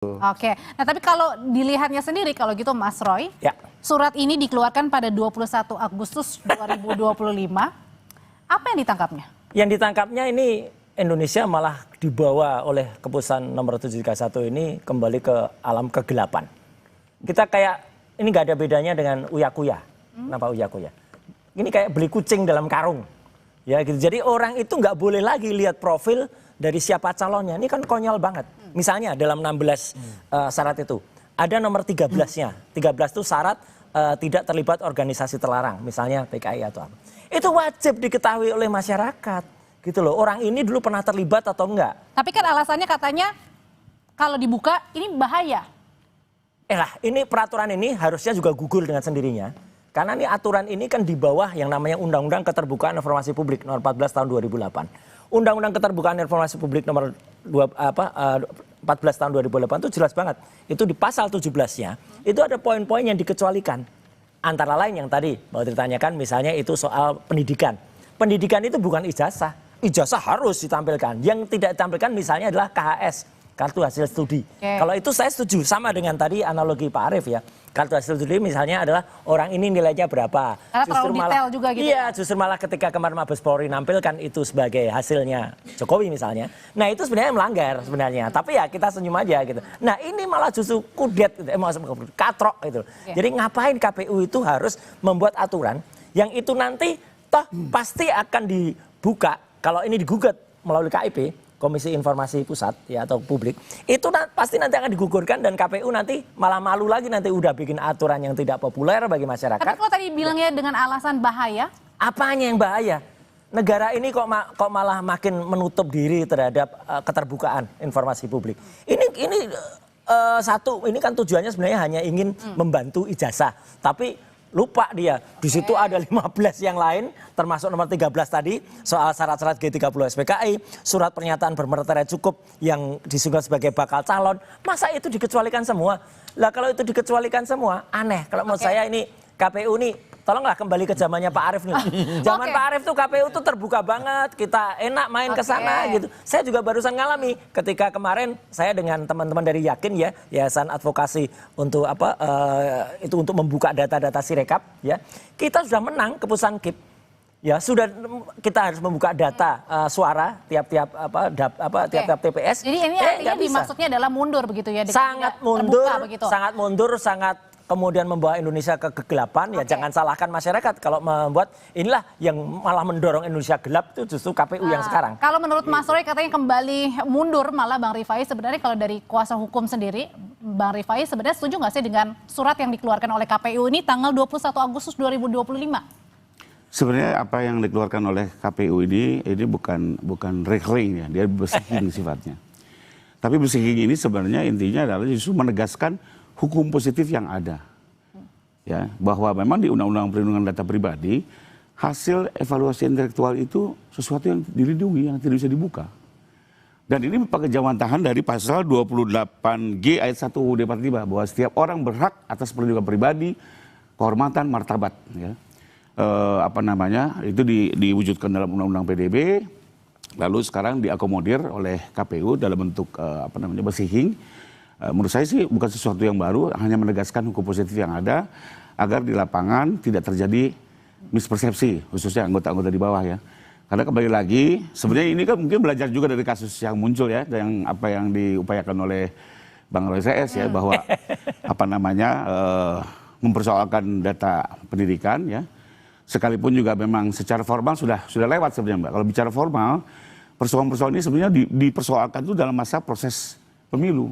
Oke, nah tapi kalau dilihatnya sendiri kalau gitu Mas Roy, Ya. surat ini dikeluarkan pada 21 Agustus 2025, apa yang ditangkapnya? Yang ditangkapnya ini Indonesia malah dibawa oleh keputusan nomor 731 ini kembali ke alam kegelapan. Kita kayak, ini nggak ada bedanya dengan uya-kuya. Kenapa uya-kuya? Ini kayak beli kucing dalam karung. Ya gitu. Jadi orang itu nggak boleh lagi lihat profil dari siapa calonnya. Ini kan konyol banget. Misalnya dalam 16 syarat itu, ada nomor 13-nya. 13 itu syarat tidak terlibat organisasi terlarang. Misalnya PKI atau apa. Itu wajib diketahui oleh masyarakat. Gitu loh, orang ini dulu pernah terlibat atau enggak. Tapi kan alasannya katanya kalau dibuka ini bahaya. Ini peraturan ini harusnya juga gugur dengan sendirinya. Karena ini aturan ini kan di bawah yang namanya Undang-Undang Keterbukaan Informasi Publik nomor 14 tahun 2008. Undang-Undang Keterbukaan Informasi Publik nomor 14 tahun 2008 itu jelas banget. Itu di pasal 17-nya, itu ada poin-poin yang dikecualikan. Antara lain yang tadi mau ditanyakan misalnya itu soal pendidikan. Pendidikan itu bukan ijazah. Ijazah harus ditampilkan. Yang tidak ditampilkan misalnya adalah KHS, kartu hasil studi. Kalau itu saya setuju, sama dengan tadi analogi Pak Arief ya. Kartu hasil studi misalnya adalah orang ini nilainya berapa. Karena terlalu detail juga gitu. Iya, justru malah ketika kemarin Mabes Polri nampilkan itu sebagai hasilnya Jokowi misalnya. Nah itu sebenarnya melanggar sebenarnya. Tapi ya kita senyum aja gitu. Nah ini malah justru kudet, gitu, katrok gitu. Jadi ngapain KPU itu harus membuat aturan yang itu nanti toh pasti akan dibuka kalau ini digugat melalui KIP. Komisi Informasi Pusat ya atau publik itu pasti nanti akan digugurkan dan KPU nanti malah malu lagi nanti udah bikin aturan yang tidak populer bagi masyarakat. Tapi kalau tadi bilangnya dengan alasan bahaya, apanya yang bahaya? Negara ini kok malah makin menutup diri terhadap keterbukaan informasi publik. Ini kan tujuannya sebenarnya hanya ingin membantu ijazah, tapi lupa dia. Di situ ada 15 yang lain, termasuk nomor 13 tadi, soal syarat-syarat G30 SPKI, surat pernyataan bermartabat cukup yang disebut sebagai bakal calon. Masa itu dikecualikan semua? Lah kalau itu dikecualikan semua, aneh. Kalau menurut saya ini KPU nih, tolonglah kembali ke zamannya Pak Arief nih. Zaman Pak Arief tuh KPU tuh terbuka banget, kita enak main ke sana gitu. Saya juga barusan ngalami ketika kemarin saya dengan teman-teman dari Yakin ya, Yayasan Advokasi untuk itu untuk membuka data-data Sirekap ya. Kita sudah menang keputusan KIP. Ya, sudah kita harus membuka data suara tiap-tiap TPS. Jadi ini artinya dimaksudnya adalah mundur begitu ya? Sangat mundur, sangat kemudian membawa Indonesia ke kegelapan. Ya jangan salahkan masyarakat kalau membuat inilah yang malah mendorong Indonesia gelap itu justru KPU yang sekarang. Kalau menurut Mas Roy katanya kembali mundur malah Bang Rifai, sebenarnya kalau dari kuasa hukum sendiri Bang Rifai sebenarnya setuju nggak sih dengan surat yang dikeluarkan oleh KPU ini tanggal 21 Agustus 2025? Sebenarnya apa yang dikeluarkan oleh KPU ini bukan reclaim ya, dia bersihing sifatnya. Tapi bersihing ini sebenarnya intinya adalah justru menegaskan hukum positif yang ada. Ya, bahwa memang di Undang-Undang Perlindungan Data Pribadi, hasil evaluasi intelektual itu sesuatu yang dilindungi, yang tidak bisa dibuka. Dan ini pakai jawantahan dari pasal 28G ayat 1 UUD 45 bahwa setiap orang berhak atas perlindungan pribadi, kehormatan, martabat. Ya. Itu diwujudkan dalam Undang-Undang PDB, lalu sekarang diakomodir oleh KPU dalam bentuk bersihing. Menurut saya sih bukan sesuatu yang baru, hanya menegaskan hukum positif yang ada agar di lapangan tidak terjadi mispersepsi, khususnya anggota-anggota di bawah ya. Karena kembali lagi, sebenarnya ini kan mungkin belajar juga dari kasus yang muncul ya, yang apa yang diupayakan oleh Bang Roy CS ya, bahwa mempersoalkan data pendidikan ya. Sekalipun juga memang secara formal sudah lewat sebenarnya Mbak. Kalau bicara formal, persoalan-persoalan ini sebenarnya dipersoalkan itu dalam masa proses pemilu.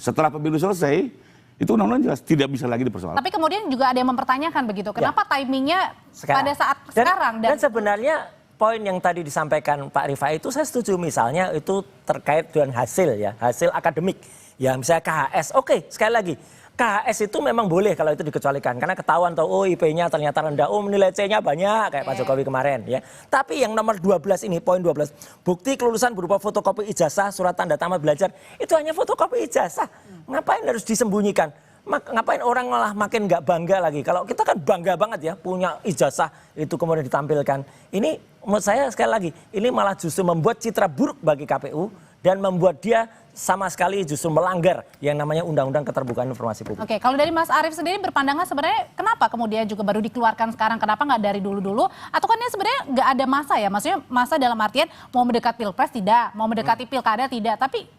Setelah pemilu selesai, itu undang-undang jelas tidak bisa lagi dipersoalkan. Tapi kemudian juga ada yang mempertanyakan begitu, kenapa timingnya pada saat sekarang? Dan sebenarnya poin yang tadi disampaikan Pak Rifai itu saya setuju, misalnya itu terkait dengan hasil ya, hasil akademik. Ya misalnya KHS, oke, sekali lagi. KHS itu memang boleh kalau itu dikecualikan karena ketahuan IP-nya ternyata rendah, nilai C-nya banyak kayak Pak Jokowi kemarin ya. Tapi yang nomor 12 ini, poin 12, bukti kelulusan berupa fotokopi ijazah, surat tanda tamat belajar, itu hanya fotokopi ijazah. Ngapain harus disembunyikan? Ngapain orang malah makin nggak bangga lagi? Kalau kita kan bangga banget ya punya ijazah itu kemudian ditampilkan. Ini menurut saya sekali lagi, ini malah justru membuat citra buruk bagi KPU dan membuat dia sama sekali justru melanggar yang namanya Undang-Undang Keterbukaan Informasi Publik. Oke, kalau dari Mas Arief sendiri berpandangan sebenarnya kenapa kemudian juga baru dikeluarkan sekarang, kenapa nggak dari dulu-dulu? Atau kan ini sebenarnya nggak ada masa ya, maksudnya masa dalam artian mau mendekat pilpres tidak, mau mendekati pilkada tidak, tapi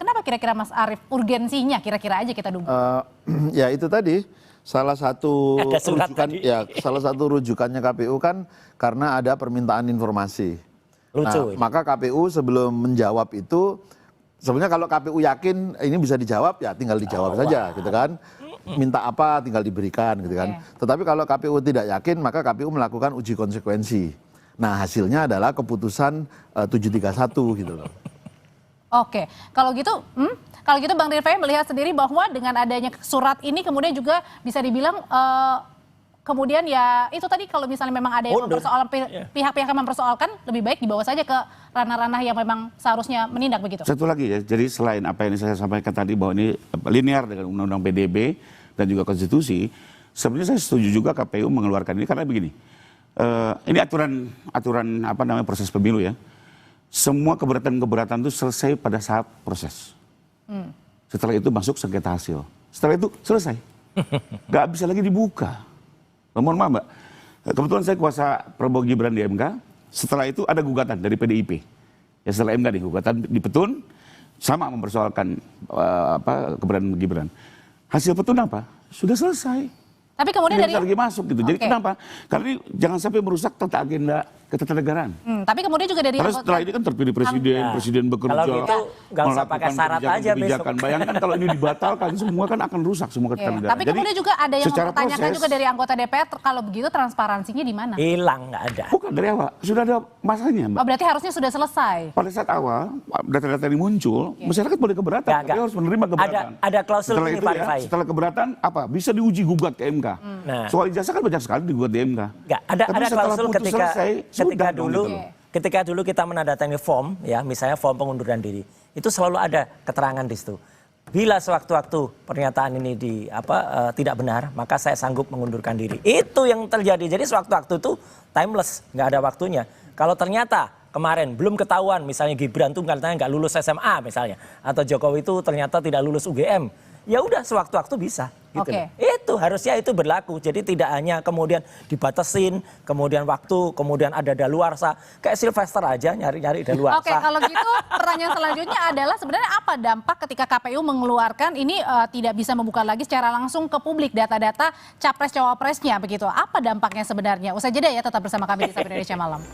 kenapa kira-kira Mas Arief urgensinya kira-kira aja kita duga? Ya itu tadi salah satu Ada surat rujukan tadi. ya salah satu rujukannya KPU kan karena ada permintaan informasi. Lucu ini. Maka KPU sebelum menjawab itu sebenarnya kalau KPU yakin ini bisa dijawab ya tinggal dijawab saja gitu kan. Minta apa tinggal diberikan gitu kan. Tetapi kalau KPU tidak yakin maka KPU melakukan uji konsekuensi. Nah, hasilnya adalah keputusan 731 gitu loh. Oke, kalau gitu Bang Rifai melihat sendiri bahwa dengan adanya surat ini kemudian juga bisa dibilang kemudian ya itu tadi kalau misalnya memang ada yang Mundur. mempersoalkan pihak-pihak yang mempersoalkan lebih baik dibawa saja ke ranah-ranah yang memang seharusnya menindak begitu. Satu lagi ya, jadi selain apa yang saya sampaikan tadi bahwa ini linear dengan Undang-Undang PDB dan juga konstitusi, sebenarnya saya setuju juga KPU mengeluarkan ini karena begini, ini aturan apa namanya proses pemilu ya, semua keberatan-keberatan itu selesai pada saat proses. Setelah itu masuk sengketa hasil, setelah itu selesai, nggak bisa lagi dibuka. Mohon maaf Mbak, kebetulan saya kuasa Prabowo Gibran di MK, setelah itu ada gugatan dari PDIP. Ya setelah MK nih, gugatan di Petun, sama mempersoalkan keberadaan Gibran. Hasil Petun apa? Sudah selesai. Tapi kemudian Tidak dari bisa lagi masuk gitu. Jadi Oke. kenapa? Karena ini jangan sampai merusak tata agenda ketatanegaraan. tapi kemudian juga dari Karena setelah ini kan terpilih presiden, Nah, presiden bekerja, kalau gitu nggak usah pakai syarat aja kebijakan. besok. Bayangkan kalau ini dibatalkan, semua kan akan rusak semua Oke, ketatanegaraan. tapi kemudian juga ada yang secara mempertanyakan proses, juga dari anggota DPR kalau begitu transparansinya di mana? Hilang, nggak ada. bukan dari awal, sudah ada masanya Mbak. Oh, berarti harusnya sudah selesai. Pada saat awal data-data ini muncul, masyarakat boleh keberatan, Nggak, tapi nggak. harus menerima keberatan. Ada klausul setelah ini, itu Pak ya, Rifai. setelah keberatan apa? Bisa diuji gugat ke MK. Nah. Soal ijazah kan banyak sekali digugat di MK. Nggak, ada Tapi setelah klausul putus selesai, sudah dong gitu loh. ketika dulu kita menandatangani form ya, misalnya form pengunduran diri, itu selalu ada keterangan di situ. Bila sewaktu-waktu pernyataan ini tidak benar, maka saya sanggup mengundurkan diri. Itu yang terjadi. Jadi sewaktu-waktu itu timeless, nggak ada waktunya. Kalau ternyata kemarin belum ketahuan, misalnya Gibran tuh katanya nggak lulus SMA misalnya, atau Jokowi itu ternyata tidak lulus UGM, ya udah sewaktu-waktu bisa. Gitu Oke. loh. Itu harusnya itu berlaku. Jadi tidak hanya kemudian dibatasin, kemudian waktu, kemudian ada daluarsa. Kayak Sylvester aja nyari-nyari daluarsa. Oke, kalau gitu pertanyaan selanjutnya adalah sebenarnya apa dampak ketika KPU mengeluarkan ini tidak bisa membuka lagi secara langsung ke publik data-data capres-cawapresnya begitu. Apa dampaknya sebenarnya? Usai jeda ya, tetap bersama kami di Sapa Indonesia Malam.